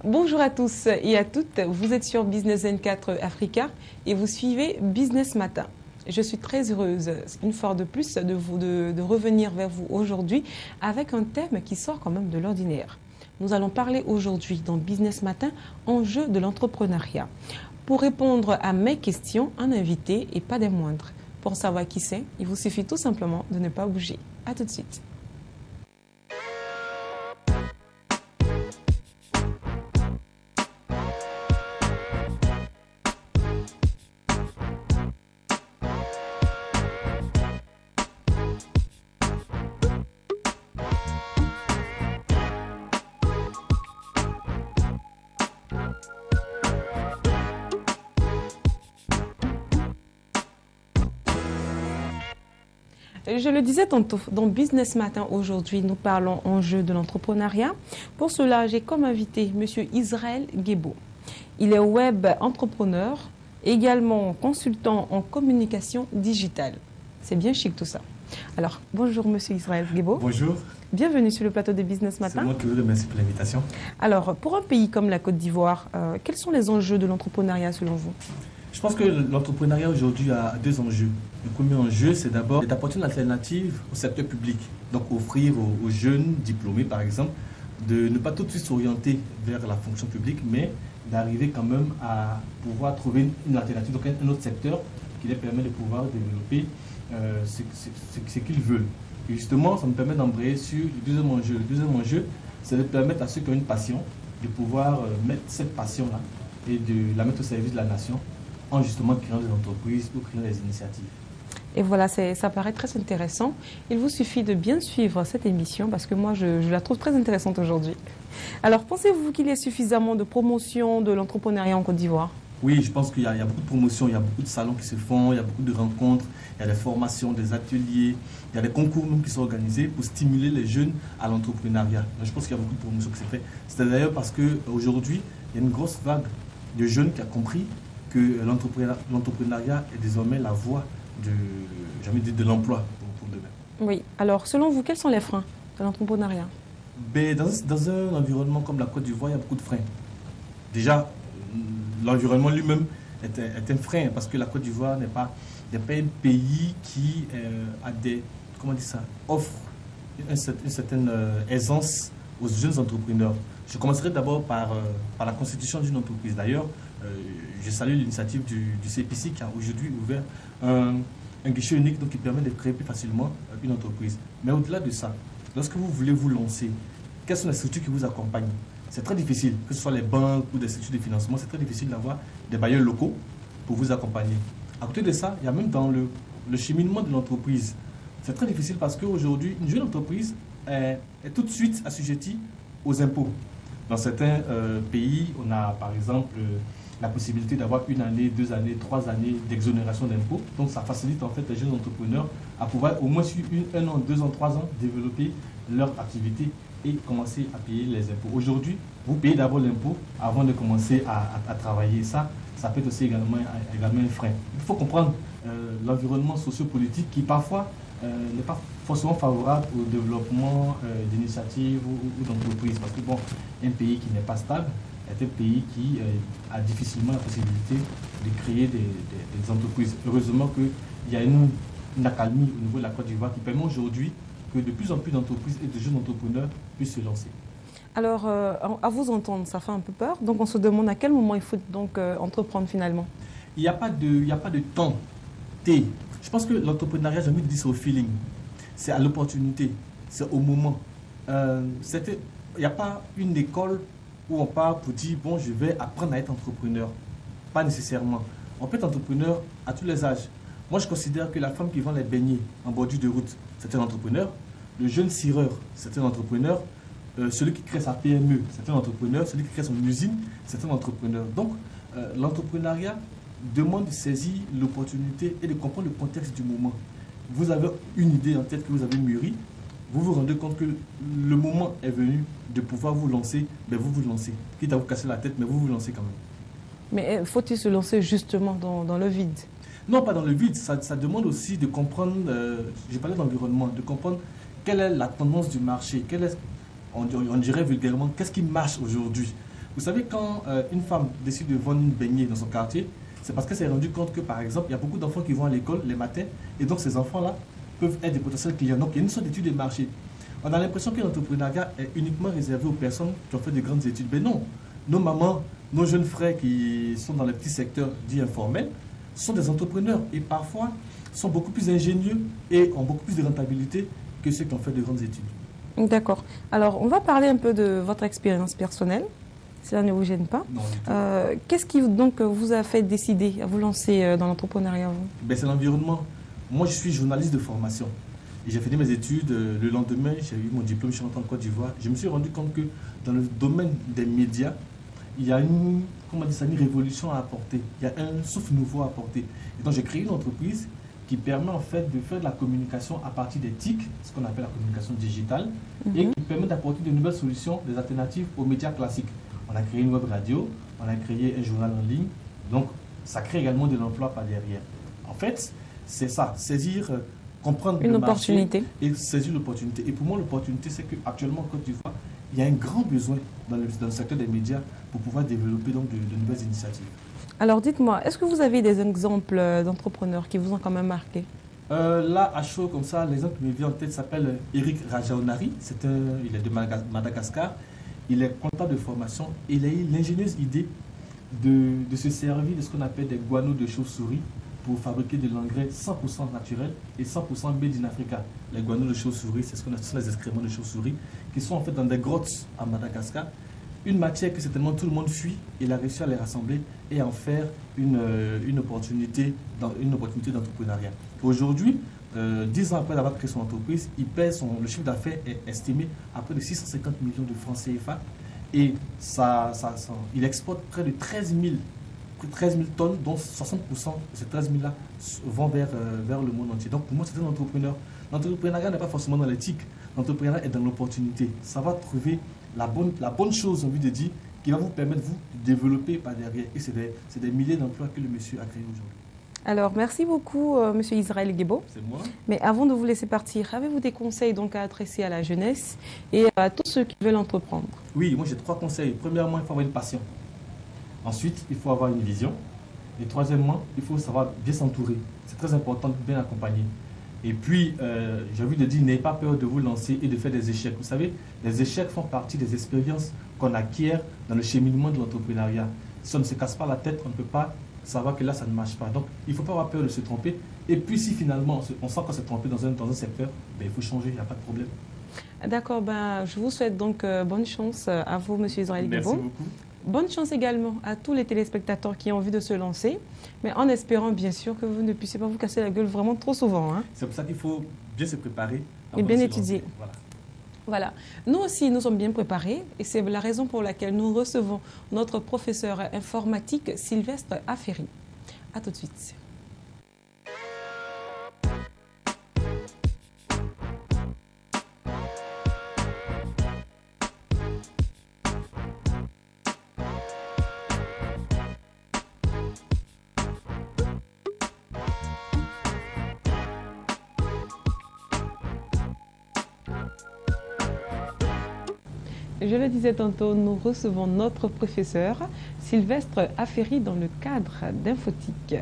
Bonjour à tous et à toutes, vous êtes sur Business 24 Africa et vous suivez Business Matin. Je suis très heureuse, une fois de plus, de revenir vers vous aujourd'hui avec un thème qui sort quand même de l'ordinaire. Nous allons parler aujourd'hui dans Business Matin, enjeux de l'entrepreneuriat. Pour répondre à mes questions, un invité et pas des moindres. Pour savoir qui c'est, il vous suffit tout simplement de ne pas bouger. À tout de suite. Je le disais tantôt, dans Business Matin aujourd'hui, nous parlons enjeux de l'entrepreneuriat. Pour cela, j'ai comme invité M. Israël Guebo. Il est web entrepreneur, également consultant en communication digitale. C'est bien chic tout ça. Alors, bonjour M. Israël Guebo. Bonjour. Bienvenue sur le plateau de Business Matin. C'est moi qui vous remercie pour l'invitation. Alors, pour un pays comme la Côte d'Ivoire, quels sont les enjeux de l'entrepreneuriat selon vous? Je pense que l'entrepreneuriat aujourd'hui a deux enjeux. Le premier enjeu, c'est d'abord d'apporter une alternative au secteur public. Donc offrir aux jeunes diplômés, par exemple, de ne pas tout de suite s'orienter vers la fonction publique, mais d'arriver quand même à pouvoir trouver une alternative, donc un autre secteur qui leur permet de pouvoir développer ce qu'ils veulent. Et justement, ça me permet d'embrayer sur le deuxième enjeu. Le deuxième enjeu, c'est de permettre à ceux qui ont une passion de pouvoir mettre cette passion-là et de la mettre au service de la nation en justement créant des entreprises ou créant des initiatives. Et voilà, ça paraît très intéressant. Il vous suffit de bien suivre cette émission parce que moi, je la trouve très intéressante aujourd'hui. Alors, pensez-vous qu'il y a suffisamment de promotion de l'entrepreneuriat en Côte d'Ivoire? Oui, je pense qu'il y a beaucoup de promotions, il y a beaucoup de salons qui se font, il y a beaucoup de rencontres, il y a des formations, des ateliers, il y a des concours qui sont organisés pour stimuler les jeunes à l'entrepreneuriat. Je pense qu'il y a beaucoup de promotions qui se font. C'est d'ailleurs parce qu'aujourd'hui, il y a une grosse vague de jeunes qui a compris que l'entrepreneuriat est désormais la voie de l'emploi pour demain. Oui. Alors, selon vous, quels sont les freins de l'entrepreneuriat? Dans un environnement comme la Côte d'Ivoire, il y a beaucoup de freins. Déjà, l'environnement lui-même est un frein parce que la Côte d'Ivoire n'est pas un pays qui offre une certaine aisance aux jeunes entrepreneurs. Je commencerai d'abord par la constitution d'une entreprise. D'ailleurs, je salue l'initiative du CPC qui a aujourd'hui ouvert un guichet unique qui permet de créer plus facilement une entreprise. Mais au-delà de ça, lorsque vous voulez vous lancer, quelles sont les structures qui vous accompagnent? C'est très difficile, que ce soit les banques ou des structures de financement, c'est très difficile d'avoir des bailleurs locaux pour vous accompagner. À côté de ça, il y a même dans le cheminement de l'entreprise. C'est très difficile parce qu'aujourd'hui, une jeune entreprise est tout de suite assujettie aux impôts. Dans certains pays, on a par exemple la possibilité d'avoir 1 année, 2 années, 3 années d'exonération d'impôts. Donc ça facilite en fait les jeunes entrepreneurs à pouvoir au moins sur 1 an, 2 ans, 3 ans développer leur activité et commencer à payer les impôts. Aujourd'hui, vous payez d'abord l'impôt avant de commencer à travailler. Ça peut être aussi également un frein. Il faut comprendre l'environnement sociopolitique qui parfois n'est pas forcément favorable au développement d'initiatives ou d'entreprises. Parce que bon, un pays qui n'est pas stable est un pays qui a difficilement la possibilité de créer des entreprises. Heureusement qu'il y a une accalmie au niveau de la Côte d'Ivoire qui permet aujourd'hui que de plus en plus d'entreprises et de jeunes entrepreneurs puissent se lancer. Alors, à vous entendre, ça fait un peu peur. Donc, on se demande à quel moment il faut donc entreprendre finalement. Il n'y a pas de temps T. Je pense que l'entrepreneuriat, j'ai envie de dire, c'est au feeling. C'est à l'opportunité. C'est au moment. Il n'y a pas une école où on part pour dire, bon, je vais apprendre à être entrepreneur. Pas nécessairement. On peut être entrepreneur à tous les âges. Moi, je considère que la femme qui vend les beignets en bordure de route, c'est un entrepreneur. Le jeune cireur, c'est un entrepreneur. Celui qui crée sa PME, c'est un entrepreneur. Celui qui crée son usine, c'est un entrepreneur. Donc, l'entrepreneuriat demande de saisir l'opportunité et de comprendre le contexte du moment. Vous avez une idée en tête que vous avez mûrie, vous vous rendez compte que le moment est venu de pouvoir vous lancer, ben vous vous lancez. Quitte à vous casser la tête, mais vous vous lancez quand même. Mais faut-il se lancer justement dans le vide? Non, pas dans le vide. Ça demande aussi de comprendre, j'ai parlé d'environnement, de comprendre quelle est la tendance du marché, on dirait vulgairement, qu'est-ce qui marche aujourd'hui. Vous savez, quand une femme décide de vendre une beignet dans son quartier, c'est parce qu'elle s'est rendue compte que, par exemple, il y a beaucoup d'enfants qui vont à l'école les matins, et donc ces enfants-là peuvent être des potentiels clients. Donc, il y a une sorte d'étude de marché. On a l'impression que l'entrepreneuriat est uniquement réservé aux personnes qui ont fait de grandes études. Mais non, nos mamans, nos jeunes frères qui sont dans les petits secteurs dits informels sont des entrepreneurs et parfois sont beaucoup plus ingénieux et ont beaucoup plus de rentabilité que ceux qui ont fait de grandes études. D'accord. Alors, on va parler un peu de votre expérience personnelle, si ça ne vous gêne pas. Non, du tout. Qu'est-ce qui donc vous a fait décider à vous lancer dans l'entrepreneuriat? Ben, c'est l'environnement. Moi, je suis journaliste de formation. Et j'ai fini mes études. Le lendemain, j'ai eu mon diplôme, je suis rentré en Côte d'Ivoire. Je me suis rendu compte que dans le domaine des médias, il y a une révolution à apporter. Il y a un souffle nouveau à apporter. Et donc, j'ai créé une entreprise qui permet en fait de faire de la communication à partir des TIC, ce qu'on appelle la communication digitale, et qui permet d'apporter de nouvelles solutions, des alternatives aux médias classiques. On a créé une web radio, on a créé un journal en ligne, donc ça crée également de l'emploi par derrière. En fait, c'est ça, saisir, comprendre une le opportunité marché et saisir l'opportunité. Et pour moi, l'opportunité, c'est qu'actuellement en Côte d'Ivoire, il y a un grand besoin dans le secteur des médias pour pouvoir développer donc de nouvelles initiatives. Alors dites-moi, est-ce que vous avez des exemples d'entrepreneurs qui vous ont quand même marqué? Là, à chaud comme ça, l'exemple qui me vient en tête s'appelle Eric Rajaonari. Il est de Madagascar. Il est comptable de formation. Il a eu l'ingénieuse idée de se servir de ce qu'on appelle des guano de chauve-souris pour fabriquer de l'engrais 100% naturel et 100% made in Africa. Les guano de chauve-souris, ce sont les excréments de chauve-souris qui sont en fait dans des grottes à Madagascar. Une matière que certainement tout le monde fuit, il a réussi à les rassembler et en faire une opportunité d'entrepreneuriat. Aujourd'hui, 10 ans après avoir créé son entreprise, le chiffre d'affaires est estimé à près de 650 millions de francs CFA et il exporte près de 13 000 tonnes, dont 60% de ces 13 000-là vont vers le monde entier. Donc pour moi, c'est un entrepreneur. L'entrepreneuriat n'est pas forcément dans l'éthique, l'entrepreneuriat est dans l'opportunité. Ça va trouver la bonne chose, j'ai envie de dire, qui va vous permettre vous de développer par derrière. Et c'est des milliers d'emplois que le monsieur a créés aujourd'hui. Alors, merci beaucoup, monsieur Israël Guébo. C'est moi. Mais avant de vous laisser partir, avez-vous des conseils donc à adresser à la jeunesse et à tous ceux qui veulent entreprendre? Oui, moi j'ai 3 conseils. Premièrement, il faut avoir une passion. Ensuite, il faut avoir une vision. Et troisièmement, il faut savoir bien s'entourer. C'est très important de bien accompagner. Et puis, j'ai envie de dire, n'ayez pas peur de vous lancer et de faire des échecs. Vous savez, les échecs font partie des expériences qu'on acquiert dans le cheminement de l'entrepreneuriat. Si on ne se casse pas la tête, on ne peut pas savoir que là, ça ne marche pas. Donc, il ne faut pas avoir peur de se tromper. Et puis, si finalement, on sent qu'on s'est trompé dans un secteur, ben, il faut changer, il n'y a pas de problème. D'accord, je vous souhaite donc bonne chance à vous, monsieur Israël Guébo. Merci beaucoup. Bonne chance également à tous les téléspectateurs qui ont envie de se lancer, mais en espérant bien sûr que vous ne puissiez pas vous casser la gueule vraiment trop souvent. Hein. C'est pour ça qu'il faut bien se préparer. Et bien étudier. Voilà. Nous aussi, nous sommes bien préparés et c'est la raison pour laquelle nous recevons notre professeur informatique Sylvestre Aferi. A tout de suite. Je le disais tantôt, nous recevons notre professeur Sylvestre Aferi dans le cadre d'Infotique.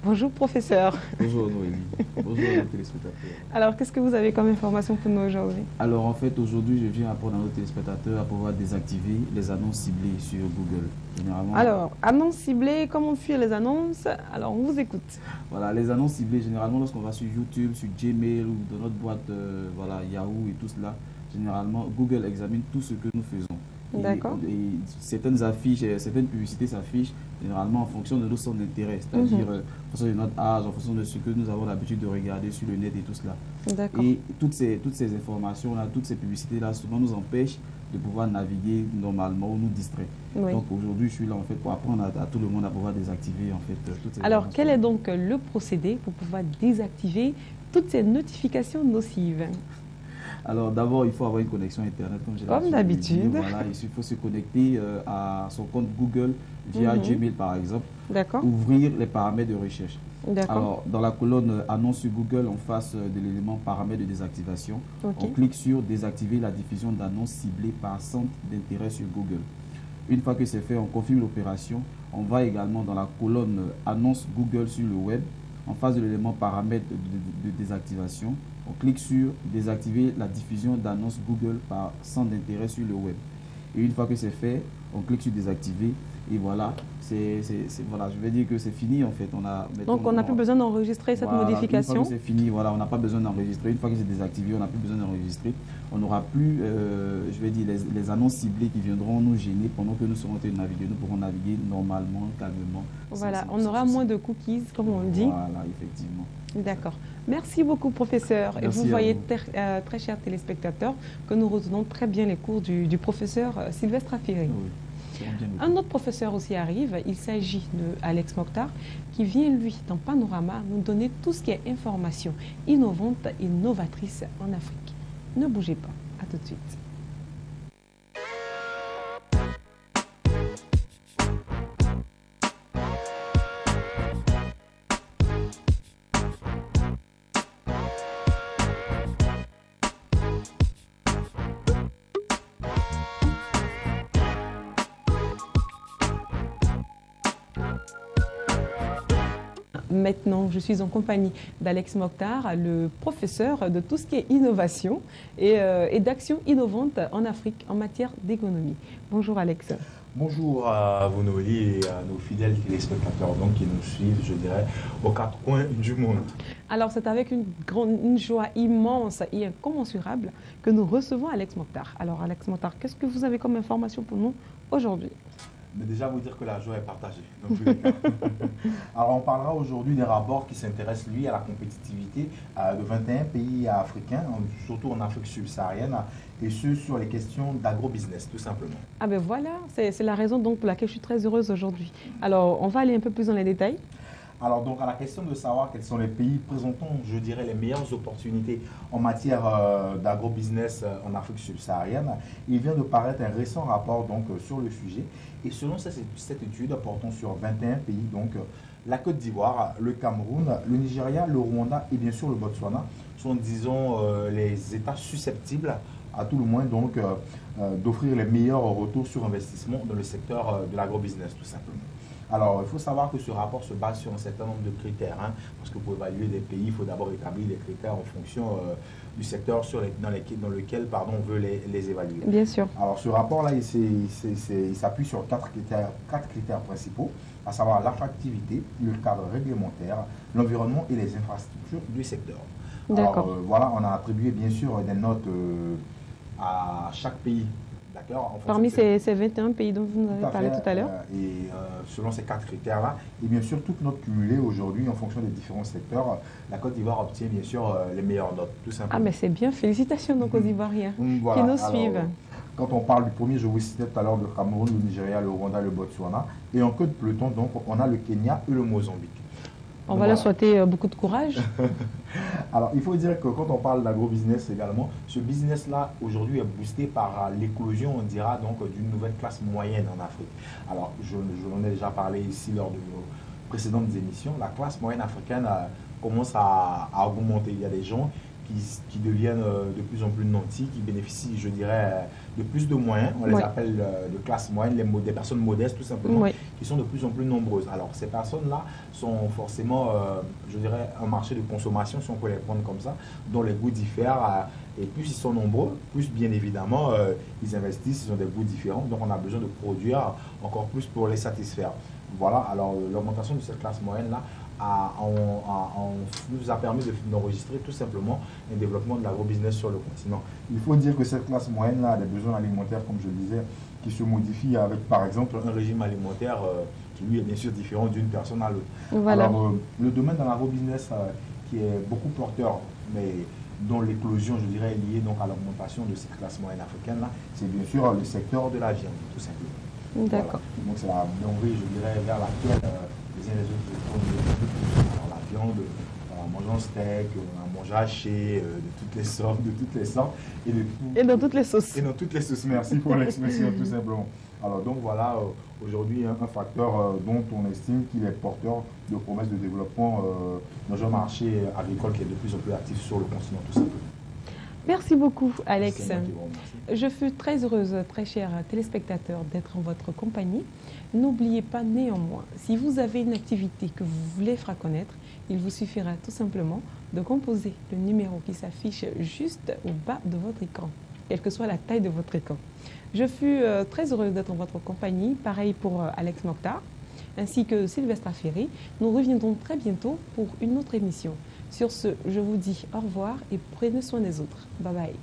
Bonjour professeur. Bonjour Noélie. Bonjour les téléspectateurs. Alors, qu'est-ce que vous avez comme information pour nous aujourd'hui? Alors en fait, aujourd'hui, je viens apprendre à nos téléspectateurs à pouvoir désactiver les annonces ciblées sur Google. Généralement, alors, annonces ciblées, comment fuir les annonces? Alors, on vous écoute. Voilà, les annonces ciblées, généralement, lorsqu'on va sur YouTube, sur Gmail ou dans notre boîte voilà, Yahoo et tout cela, généralement, Google examine tout ce que nous faisons. D'accord. Et certaines affiches, certaines publicités s'affichent généralement en fonction de nos centres d'intérêt, c'est-à-dire en fonction de notre âge, en fonction de ce que nous avons l'habitude de regarder sur le net et tout cela. D'accord. Et toutes ces informations-là, toutes ces publicités-là, souvent nous empêchent de pouvoir naviguer normalement ou nous distraire. Oui. Donc aujourd'hui, je suis là en fait pour apprendre à tout le monde à pouvoir désactiver en fait toutes ces Alors, informations. quel est donc le procédé pour pouvoir désactiver toutes ces notifications nocives? Alors d'abord, il faut avoir une connexion Internet comme d'habitude. Voilà, il faut se connecter à son compte Google via Gmail par exemple. D'accord. Ouvrir les paramètres de recherche. D'accord. Alors dans la colonne annonce sur Google, en face de l'élément paramètres de désactivation, Ok. on clique sur désactiver la diffusion d'annonces ciblées par centre d'intérêt sur Google. Une fois que c'est fait, on confirme l'opération. On va également dans la colonne annonce Google sur le web. En face de l'élément paramètres de désactivation, on clique sur désactiver la diffusion d'annonces Google par centre d'intérêt sur le web. Et une fois que c'est fait, on clique sur désactiver et voilà, voilà, je vais dire que c'est fini en fait. Donc on n'a plus besoin d'enregistrer cette modification. Une fois que c'est fini, voilà, on n'a pas besoin d'enregistrer. Une fois que c'est désactivé, on n'a plus besoin d'enregistrer. On n'aura plus, je vais dire, les annonces ciblées qui viendront nous gêner pendant que nous serons en train de naviguer. Nous pourrons naviguer normalement, calmement. Voilà, on aura moins de cookies, comme on le dit. Voilà, effectivement. D'accord. Merci beaucoup, professeur. Merci et vous voyez, très chers téléspectateurs, que nous retenons très bien les cours du professeur Sylvestre Afiri. Oui. Un autre professeur aussi arrive, il s'agit de Alex Mokhtar, qui vient, lui, dans Panorama, nous donner tout ce qui est information innovante et novatrice en Afrique. Ne bougez pas, à tout de suite. Maintenant, je suis en compagnie d'Alex Mokhtar, le professeur de tout ce qui est innovation et d'action innovante en Afrique en matière d'économie. Bonjour Alex. Bonjour à vous Noélie et à nos fidèles téléspectateurs donc, qui nous suivent, je dirais, aux quatre coins du monde. Alors c'est avec une joie immense et incommensurable que nous recevons Alex Mokhtar. Alors Alex Mokhtar, qu'est-ce que vous avez comme information pour nous aujourd'hui? Mais déjà vous dire que la joie est partagée. Dans tous les cas. Alors on parlera aujourd'hui d'un rapport qui s'intéresse lui à la compétitivité de 21 pays africains, surtout en Afrique subsaharienne, et ce sur les questions d'agrobusiness tout simplement. Ah ben voilà, c'est la raison donc pour laquelle je suis très heureuse aujourd'hui. Alors on va aller un peu plus dans les détails. Alors donc à la question de savoir quels sont les pays présentant, je dirais, les meilleures opportunités en matière d'agrobusiness en Afrique subsaharienne, il vient de paraître un récent rapport donc sur le sujet. Et selon cette étude portant sur 21 pays, donc la Côte d'Ivoire, le Cameroun, le Nigeria, le Rwanda et bien sûr le Botswana sont, disons, les États susceptibles à tout le moins donc d'offrir les meilleurs retours sur investissement dans le secteur de l'agrobusiness tout simplement. Alors, il faut savoir que ce rapport se base sur un certain nombre de critères, hein, parce que pour évaluer des pays, il faut d'abord établir des critères en fonction du secteur dans lequel on veut les évaluer. Bien sûr. Alors, ce rapport-là, il s'appuie sur quatre critères principaux, à savoir l'attractivité, le cadre réglementaire, l'environnement et les infrastructures du secteur. D'accord. Alors, voilà, on a attribué bien sûr des notes à chaque pays. Parmi ces 21 pays dont vous nous avez parlé tout à l'heure. Et selon ces quatre critères-là, et bien sûr, toutes notes cumulées aujourd'hui en fonction des différents secteurs, la Côte d'Ivoire obtient bien sûr les meilleures notes, tout simplement. Ah, mais c'est bien, félicitations aux Côte d'Ivoiriens qui nous suivent. Quand on parle du premier, je vous citais tout à l'heure le Cameroun, le Nigeria, le Rwanda, le Botswana. Et en queue de peloton, donc, on a le Kenya et le Mozambique. On va leur souhaiter beaucoup de courage. Alors, il faut dire que quand on parle d'agrobusiness également, ce business-là, aujourd'hui, est boosté par l'éclosion, on dira, donc, d'une nouvelle classe moyenne en Afrique. Alors, je en ai déjà parlé ici lors de nos précédentes émissions. La classe moyenne africaine commence à augmenter. Il y a des gens qui deviennent de plus en plus nantis, qui bénéficient, je dirais, de plus de moyens. On les appelle de classe moyenne, des personnes modestes tout simplement, qui sont de plus en plus nombreuses. Alors ces personnes-là sont forcément, je dirais, un marché de consommation, si on peut les prendre comme ça, dont les goûts diffèrent. Et plus ils sont nombreux, plus bien évidemment, ils investissent, ils ont des goûts différents. Donc on a besoin de produire encore plus pour les satisfaire. Voilà, alors l'augmentation de cette classe moyenne-là nous a permis d'enregistrer tout simplement un développement de l'agrobusiness sur le continent. Il faut dire que cette classe moyenne-là a des besoins alimentaires, comme je le disais, qui se modifient avec, par exemple, un régime alimentaire qui, lui, est bien sûr différent d'une personne à l'autre. Voilà. Alors, le domaine de l'agrobusiness qui est beaucoup porteur, mais dont l'éclosion, je dirais, est liée donc à l'augmentation de cette classe moyenne africaine-là, c'est bien sûr le secteur de la viande, tout simplement. D'accord. Voilà. Donc, c'est la vianderie, je dirais, vers laquelle les uns et les autres. Alors, la viande, on mange en steak, on mange haché, de toutes les sortes, et dans toutes les sauces. Et dans toutes les sauces, merci pour l'expression, tout simplement. Alors, donc voilà, aujourd'hui, un facteur dont on estime qu'il est porteur de promesses de développement dans un marché agricole qui est de plus en plus actif sur le continent, tout simplement. Merci beaucoup, Alex. C'est moi qui vous remercie. Je fus très heureuse, très chers téléspectateurs, d'être en votre compagnie. N'oubliez pas néanmoins, si vous avez une activité que vous voulez faire connaître, il vous suffira tout simplement de composer le numéro qui s'affiche juste au bas de votre écran, quelle que soit la taille de votre écran. Je fus très heureuse d'être en votre compagnie, pareil pour Alex Mokhtar, ainsi que Sylvestre Ferry. Nous reviendrons très bientôt pour une autre émission. Sur ce, je vous dis au revoir et prenez soin des autres. Bye bye.